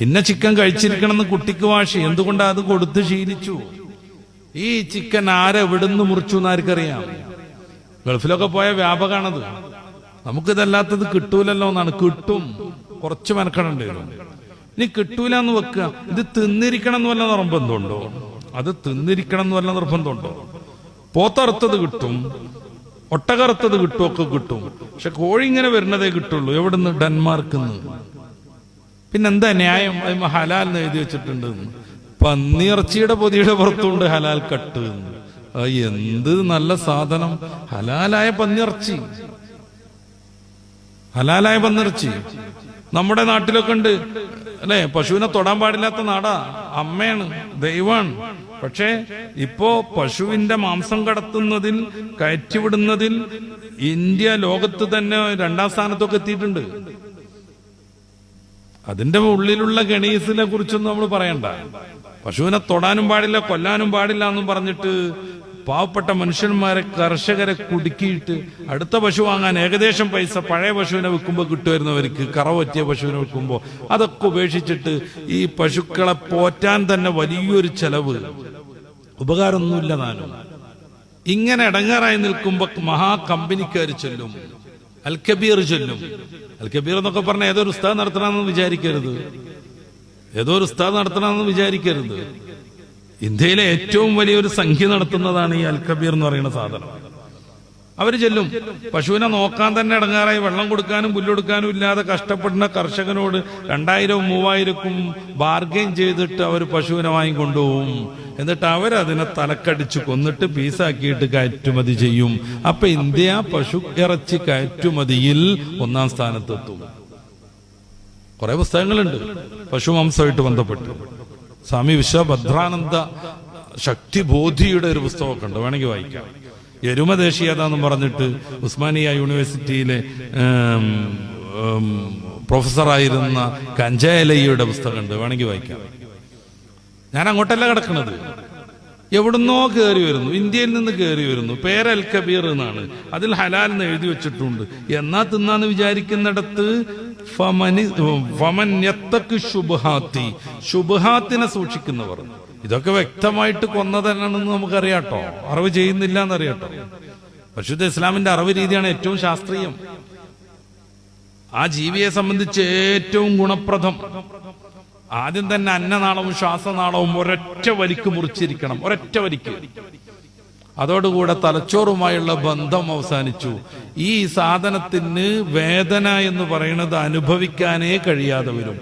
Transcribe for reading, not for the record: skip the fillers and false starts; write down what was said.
ഇന്ന ചിക്കൻ കഴിച്ചിരിക്കണം എന്ന് കുട്ടിക്ക് വാശി. എന്തുകൊണ്ടാ അത് കൊടുത്ത് ശീലിച്ചു? ഈ ചിക്കൻ ആരെവിടുന്ന് മുറിച്ചു എന്ന് ആർക്കറിയാം? ഗൾഫിലൊക്കെ പോയ വ്യാപകമാണത്. നമുക്കിതല്ലാത്തത് കിട്ടൂലല്ലോ എന്നാണ്. കിട്ടും, കുറച്ച് മെനക്കെടേണ്ടി വരും. ഇനി കിട്ടൂല എന്ന് വെക്കുക, ഇത് തിന്നിരിക്കണം എന്ന് വല്ല നിർബന്ധമുണ്ടോ? അത് തിന്നിരിക്കണം എന്ന് വല്ല നിർബന്ധമുണ്ടോ? പോത്തറുത്തത് കിട്ടും, ഒട്ടകറുത്തത് കിട്ടും, ഒക്കെ കിട്ടും. പക്ഷെ കോഴി ഇങ്ങനെ വരുന്നതേ കിട്ടുള്ളൂ. എവിടുന്ന്? ഡെൻമാർക്കിൽ നിന്ന്. പിന്നെന്താ ന്യായം? അത് ഹലാൽ എന്ന് എഴുതി വെച്ചിട്ടുണ്ട്. പന്നിയിറച്ചിയുടെ പൊതിയുടെ പുറത്തുണ്ട് ഹലാൽ കട്ട്. എന്ത് നല്ല സാധനം! ഹലാലായ പന്നിയിറച്ചി, ഹലാലായ പന്നിയിറച്ചി. നമ്മുടെ നാട്ടിലൊക്കെ ഉണ്ട് അല്ലെ? പശുവിനെ തൊടാൻ പാടില്ലാത്ത നാടാ. അമ്മയാണ്, ദൈവമാണ്. പക്ഷേ ഇപ്പോ പശുവിന്റെ മാംസം കടത്തുന്നതിൽ, കയറ്റിവിടുന്നതിൽ ഇന്ത്യ ലോകത്ത് തന്നെ 2ാം സ്ഥാനത്തൊക്കെ എത്തിയിട്ടുണ്ട്. അതിന്റെ ഉള്ളിലുള്ള ഗണീസിനെ കുറിച്ചൊന്നും നമ്മൾ പറയണ്ട. പശുവിനെ തൊടാനും പാടില്ല, കൊല്ലാനും പാടില്ല എന്നും പറഞ്ഞിട്ട് പാവപ്പെട്ട മനുഷ്യന്മാരെ, കർഷകരെ കുടുക്കിയിട്ട് അടുത്ത പശു വാങ്ങാൻ ഏകദേശം പൈസ പഴയ പശുവിനെ വിൽക്കുമ്പോൾ കിട്ടുമായിരുന്നവർക്ക്, കറ പറ്റിയ പശുവിനെ വിൽക്കുമ്പോൾ അതൊക്കെ ഉപേക്ഷിച്ചിട്ട് ഈ പശുക്കളെ പോറ്റാൻ തന്നെ വലിയൊരു ചെലവ്, ഉപകാരമൊന്നുമില്ല താനും. ഇങ്ങനെ ഇടങ്ങാറായി നിൽക്കുമ്പോ മഹാകമ്പനിക്കാർ ചൊല്ലും, അൽ കബീർ ചൊല്ലും. അൽ കബീർ എന്നൊക്കെ പറഞ്ഞ ഏതൊരു ഉസ്താദ് നടത്തണമെന്ന് വിചാരിക്കരുത്, ഏതോ ഒരു ഉസ്താദ് നടത്തണമെന്ന് വിചാരിക്കരുത്. ഇന്ത്യയിലെ ഏറ്റവും വലിയൊരു സംഖ്യ നടത്തുന്നതാണ് ഈ അൽ കബീർ എന്ന് പറയുന്ന സാധനം. അവര് ചെല്ലും. പശുവിനെ നോക്കാൻ തന്നെ ഇടങ്ങാറായി വെള്ളം കൊടുക്കാനും പുല്ലൊടുക്കാനും ഇല്ലാതെ കഷ്ടപ്പെടുന്ന കർഷകനോട് 2000-വും 3000-ക്കും ബാർഗെയിൻ ചെയ്തിട്ട് അവർ പശുവിനെ വാങ്ങിക്കൊണ്ടുപോകും. എന്നിട്ട് അവരതിനെ തലക്കടിച്ച് കൊന്നിട്ട് പീസാക്കിയിട്ട് കയറ്റുമതി ചെയ്യും. അപ്പൊ ഇന്ത്യ പശു ഇറച്ചി കയറ്റുമതിയിൽ 1ാം സ്ഥാനത്തെത്തും. കുറെ പുസ്തകങ്ങളുണ്ട് പശുമാംസമായിട്ട് ബന്ധപ്പെട്ട്. സ്വാമി വിശ്വഭദ്രാനന്ദ ശക്തിബോധിയുടെ ഒരു പുസ്തകമൊക്കെ ഉണ്ട്, വേണമെങ്കിൽ വായിക്കാം. എരുമദേശീയത എന്ന് പറഞ്ഞിട്ട് ഉസ്മാനിയ യൂണിവേഴ്സിറ്റിയിലെ പ്രൊഫസറായിരുന്ന കഞ്ചായലയ്യയുടെ പുസ്തകമുണ്ട്, വേണമെങ്കിൽ വായിക്കാം. ഞാൻ അങ്ങോട്ടല്ല കിടക്കുന്നത്, എവിടുന്നോ കയറി വരുന്നു, ഇന്ത്യയിൽ നിന്ന് കയറി വരുന്നു. പേര് അൽ കബീർ എന്നാണ്, അതിൽ ഹലാൽ എന്ന് എഴുതി വെച്ചിട്ടുണ്ട്. എന്നാ തിന്നാന്ന് വിചാരിക്കുന്നിടത്ത് ശുബ്ഹാത്തിനെ സൂക്ഷിക്കുന്നവർ. ഇതൊക്കെ വ്യക്തമായിട്ട് കൊന്നതന്നെയാണെന്ന് നമുക്കറിയാട്ടോ, അറിവ് ചെയ്യുന്നില്ല എന്നറിയാട്ടോ. പരിശുദ്ധ ഇസ്ലാമിന്റെ അറിവ് രീതിയാണ് ഏറ്റവും ശാസ്ത്രീയം, ആ ജീവിയെ സംബന്ധിച്ച് ഏറ്റവും ഗുണപ്രദം. ആദ്യം തന്നെ അന്നനാളവും ശ്വാസനാളവും ഒരൊറ്റ വരിക്ക് മുറിച്ചിരിക്കണം, ഒരൊറ്റ വരിക്ക്. അതോടുകൂടെ തലച്ചോറുമായുള്ള ബന്ധം അവസാനിച്ചു. ഈ സാധനത്തിന് വേദന എന്ന് പറയുന്നത് അനുഭവിക്കാനേ കഴിയാതെ വരും.